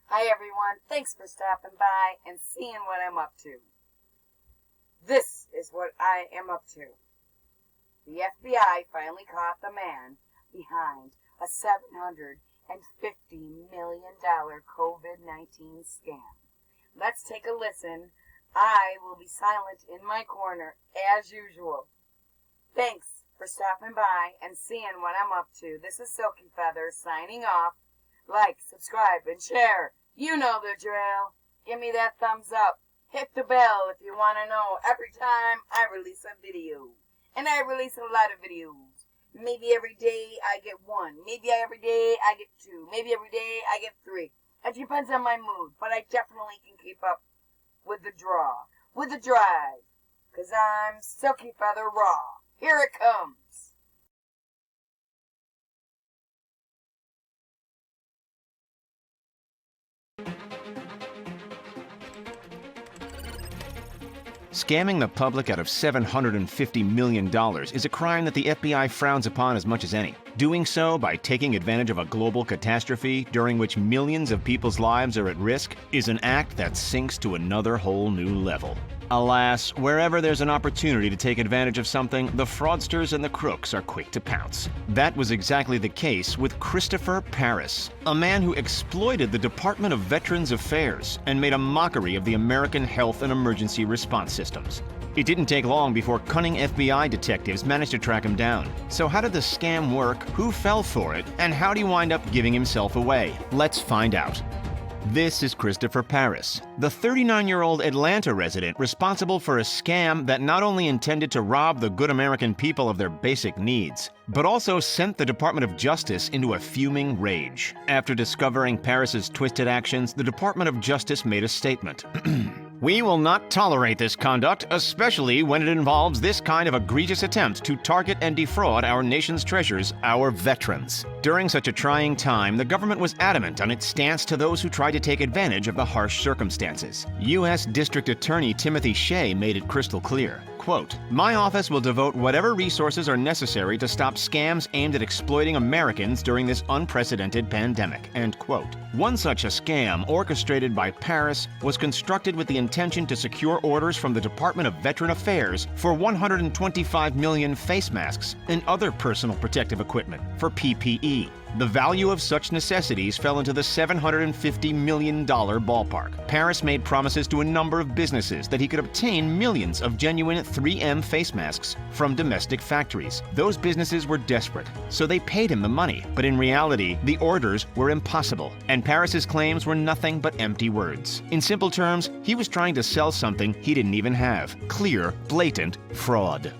Hi everyone, thanks for stopping by and seeing what I'm up to. This is what I am up to. The FBI finally caught the man behind a $750 million Covid-19 scam. Let's take a listen. I will be silent in my corner as usual. Thanks for stopping by and seeing what I'm up to. This is Silky Feather signing off. Like, subscribe, and share. You know the drill. Give me that thumbs up. Hit the bell if you want to know every time I release a video. And I release a lot of videos. Maybe every day I get one. Maybe every day I get two. Maybe every day I get three. It depends on my mood. But I definitely can keep up with the draw. With the drive. Because I'm Silky Feather Raw. Here it comes. Scamming the public out of $750 million is a crime that the FBI frowns upon as much as any. Doing so by taking advantage of a global catastrophe during which millions of people's lives are at risk is an act that sinks to another whole new level. Alas, wherever there's an opportunity to take advantage of something, the fraudsters and the crooks are quick to pounce. That was exactly the case with Christopher Paris, a man who exploited the Department of Veterans Affairs and made a mockery of the American health and emergency response systems. It didn't take long before cunning FBI detectives managed to track him down. So how did the scam work, who fell for it, and how did he wind up giving himself away? Let's find out. This is Christopher Paris, the 39-year-old Atlanta resident responsible for a scam that not only intended to rob the good American people of their basic needs, but also sent the Department of Justice into a fuming rage. After discovering Paris's twisted actions, the Department of Justice made a statement. We will not tolerate this conduct, especially when it involves this kind of egregious attempt to target and defraud our nation's treasures, our veterans. During such a trying time, the government was adamant on its stance to those who tried to take advantage of the harsh circumstances. U.S. District Attorney Timothy Shea made it crystal clear. Quote, "My office will devote whatever resources are necessary to stop scams aimed at exploiting Americans during this unprecedented pandemic." End quote. One such a scam, orchestrated by Paris, was constructed with the intention to secure orders from the Department of Veteran Affairs for 125 million face masks and other personal protective equipment for PPE. The value of such necessities fell into the $750 million ballpark. Paris made promises to a number of businesses that he could obtain millions of genuine 3M face masks from domestic factories. Those businesses were desperate, so they paid him the money. But in reality, the orders were impossible, and Paris's claims were nothing but empty words. In simple terms, he was trying to sell something he didn't even have. Clear, blatant fraud.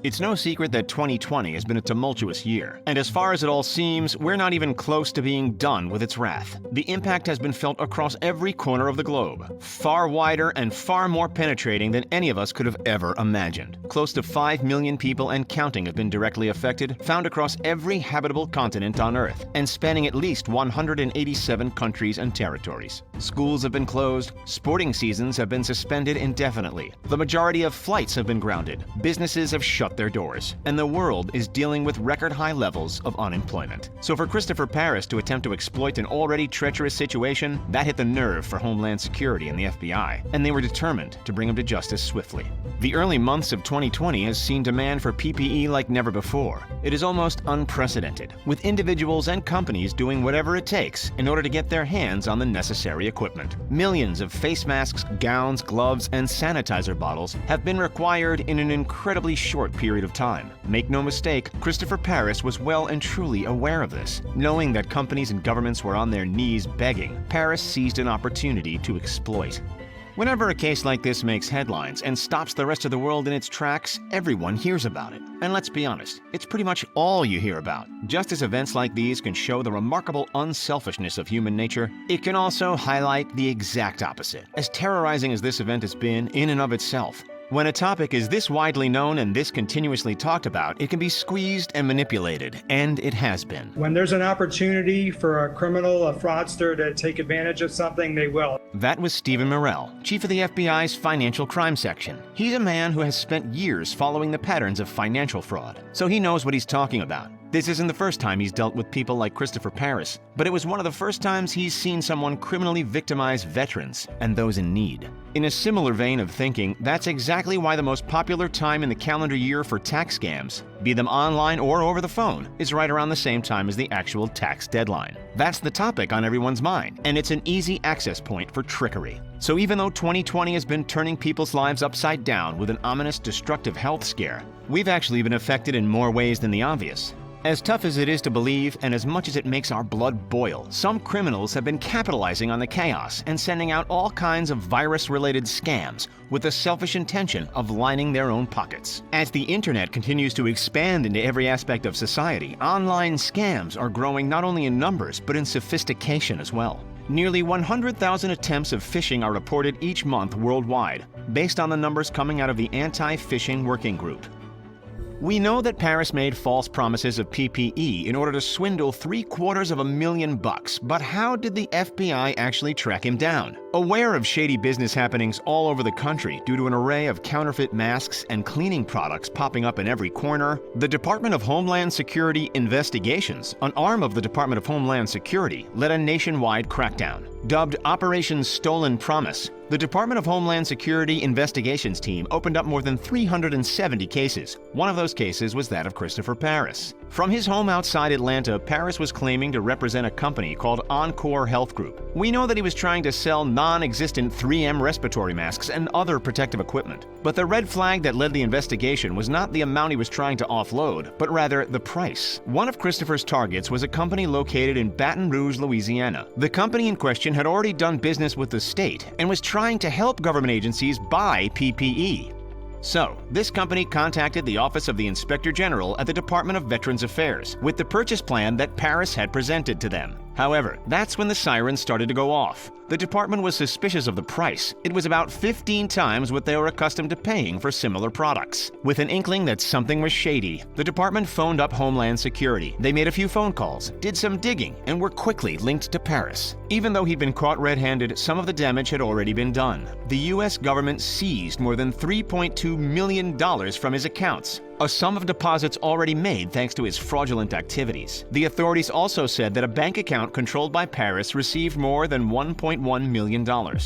It's no secret that 2020 has been a tumultuous year, and as far as it all seems, we're not even close to being done with its wrath. The impact has been felt across every corner of the globe, far wider and far more penetrating than any of us could have ever imagined. Close to 5 million people and counting have been directly affected, found across every habitable continent on Earth, and spanning at least 187 countries and territories. Schools have been closed, sporting seasons have been suspended indefinitely, the majority of flights have been grounded, businesses have shut their doors, and the world is dealing with record high levels of unemployment. So for Christopher Paris to attempt to exploit an already treacherous situation, that hit the nerve for Homeland Security and the FBI, and they were determined to bring him to justice swiftly. The early months of 2020 has seen demand for PPE like never before. It is almost unprecedented, with individuals and companies doing whatever it takes in order to get their hands on the necessary equipment. Millions of face masks, gowns, gloves, and sanitizer bottles have been required in an incredibly short period of time. Make no mistake, Christopher Paris was well and truly aware of this. Knowing that companies and governments were on their knees begging, Paris seized an opportunity to exploit. Whenever a case like this makes headlines and stops the rest of the world in its tracks, everyone hears about it. And let's be honest, it's pretty much all you hear about. Just as events like these can show the remarkable unselfishness of human nature, it can also highlight the exact opposite. As terrorizing as this event has been in and of itself, when a topic is this widely known and this continuously talked about, it can be squeezed and manipulated, and it has been. When there's an opportunity for a criminal, a fraudster to take advantage of something, they will. That was Stephen Morell, chief of the FBI's Financial Crime Section. He's a man who has spent years following the patterns of financial fraud, so he knows what he's talking about. This isn't the first time he's dealt with people like Christopher Paris, but it was one of the first times he's seen someone criminally victimize veterans and those in need. In a similar vein of thinking, that's exactly why the most popular time in the calendar year for tax scams, be them online or over the phone, is right around the same time as the actual tax deadline. That's the topic on everyone's mind, and it's an easy access point for trickery. So even though 2020 has been turning people's lives upside down with an ominous destructive health scare, we've actually been affected in more ways than the obvious. As tough as it is to believe, and as much as it makes our blood boil, some criminals have been capitalizing on the chaos and sending out all kinds of virus-related scams with the selfish intention of lining their own pockets. As the internet continues to expand into every aspect of society, online scams are growing not only in numbers, but in sophistication as well. Nearly 100,000 attempts of phishing are reported each month worldwide, based on the numbers coming out of the Anti-Phishing Working Group. We know that Paris made false promises of PPE in order to swindle $750,000, but how did the FBI actually track him down? Aware of shady business happenings all over the country due to an array of counterfeit masks and cleaning products popping up in every corner, the Department of Homeland Security Investigations, an arm of the Department of Homeland Security, led a nationwide crackdown. Dubbed Operation Stolen Promise, the Department of Homeland Security Investigations team opened up more than 370 cases. One of those cases was that of Christopher Paris. From his home outside Atlanta, Paris was claiming to represent a company called Encore Health Group. We know that he was trying to sell non-existent 3M respiratory masks and other protective equipment. But the red flag that led the investigation was not the amount he was trying to offload, but rather the price. One of Christopher's targets was a company located in Baton Rouge, Louisiana. The company in question had already done business with the state and was trying to help government agencies buy PPE. So, this company contacted the Office of the Inspector General at the Department of Veterans Affairs with the purchase plan that Paris had presented to them. However, that's when the sirens started to go off. The department was suspicious of the price. It was about 15 times what they were accustomed to paying for similar products. With an inkling that something was shady, the department phoned up Homeland Security. They made a few phone calls, did some digging, and were quickly linked to Paris. Even though he'd been caught red-handed, some of the damage had already been done. The U.S. government seized more than $3.2 million from his accounts, a sum of deposits already made thanks to his fraudulent activities. The authorities also said that a bank account controlled by Paris received more than $1.1 million.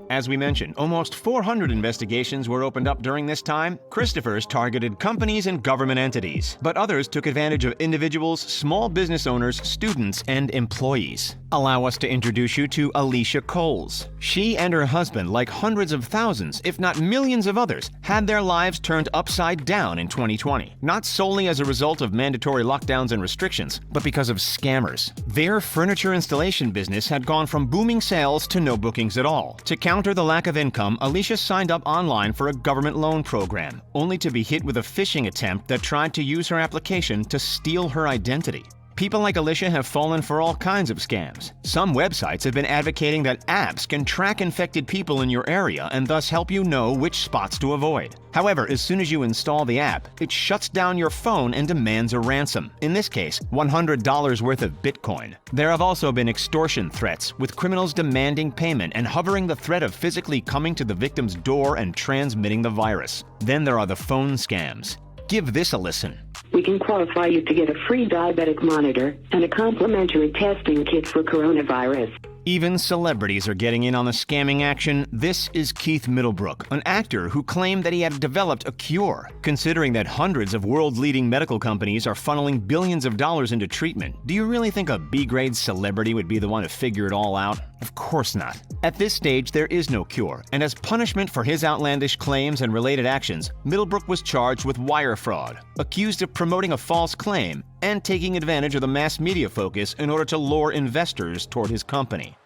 As we mentioned, almost 400 investigations were opened up during this time. Christopher's targeted companies and government entities, but others took advantage of individuals, small business owners, students, and employees. Allow us to introduce you to Alicia Coles. She and her husband, like hundreds of thousands, if not millions of others, had their lives turned upside down in 2020. Not solely as a result of mandatory lockdowns and restrictions, but because of scammers. Their furniture installation business had gone from booming sales to no bookings at all. To counter the lack of income, Alicia signed up online for a government loan program, only to be hit with a phishing attempt that tried to use her application to steal her identity. People like Alicia have fallen for all kinds of scams. Some websites have been advocating that apps can track infected people in your area and thus help you know which spots to avoid. However, as soon as you install the app, it shuts down your phone and demands a ransom. In this case, $100 worth of Bitcoin. There have also been extortion threats, with criminals demanding payment and hovering the threat of physically coming to the victim's door and transmitting the virus. Then there are the phone scams. Give this a listen. We can qualify you to get a free diabetic monitor and a complimentary testing kit for coronavirus. Even celebrities are getting in on the scamming action. This is Keith Middlebrook, an actor who claimed that he had developed a cure. Considering that hundreds of world-leading medical companies are funneling billions of dollars into treatment, do you really think a B-grade celebrity would be the one to figure it all out? Of course not. At this stage, there is no cure, and as punishment for his outlandish claims and related actions, Middlebrook was charged with wire fraud, accused of promoting a false claim, and taking advantage of the mass media focus in order to lure investors toward his company.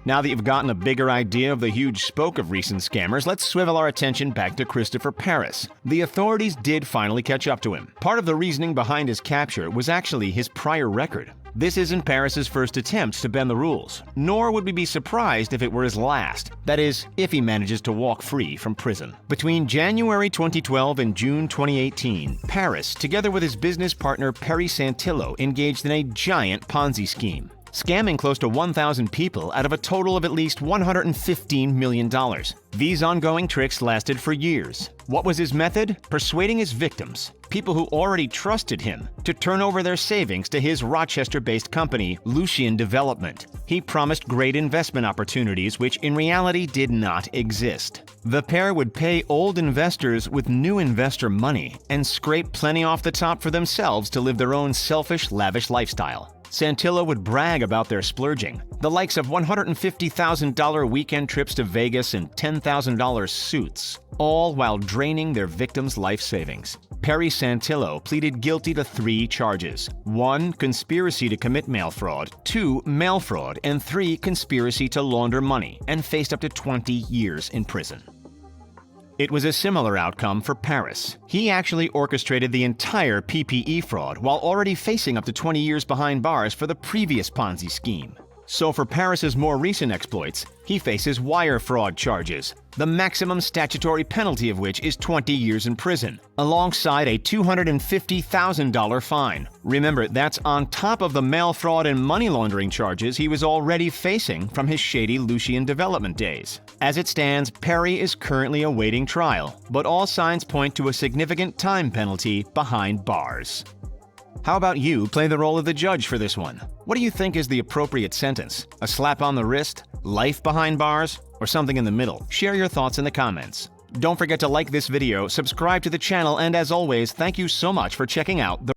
Now that you've gotten a bigger idea of the huge spoke of recent scammers, let's swivel our attention back to Christopher Paris. The authorities did finally catch up to him. Part of the reasoning behind his capture was actually his prior record. This isn't Paris's first attempt to bend the rules, nor would we be surprised if it were his last. That is, if he manages to walk free from prison. Between January 2012 and June 2018, Paris, together with his business partner Perry Santillo, engaged in a giant Ponzi scheme. scamming close to 1,000 people out of a total of at least $115 million. These ongoing tricks lasted for years. What was his method? Persuading his victims, people who already trusted him, to turn over their savings to his Rochester-based company, Lucian Development. He promised great investment opportunities which in reality did not exist. The pair would pay old investors with new investor money and scrape plenty off the top for themselves to live their own selfish, lavish lifestyle. Santillo would brag about their splurging, the likes of $150,000 weekend trips to Vegas and $10,000 suits, all while draining their victims' life savings. Perry Santillo pleaded guilty to 3 charges. 1. Conspiracy to commit mail fraud. 2. Mail fraud. And 3. Conspiracy to launder money, and faced up to 20 years in prison. It was a similar outcome for Paris. He actually orchestrated the entire PPE fraud while already facing up to 20 years behind bars for the previous Ponzi scheme. So for Paris's more recent exploits, he faces wire fraud charges, the maximum statutory penalty of which is 20 years in prison, alongside a $250,000 fine. Remember, that's on top of the mail fraud and money laundering charges he was already facing from his shady Lucian Development days. As it stands, Perry is currently awaiting trial, but all signs point to a significant time penalty behind bars. How about you play the role of the judge for this one? What do you think is the appropriate sentence? A slap on the wrist? Life behind bars? Or something in the middle? Share your thoughts in the comments. Don't forget to like this video, subscribe to the channel, and as always, thank you so much for checking out the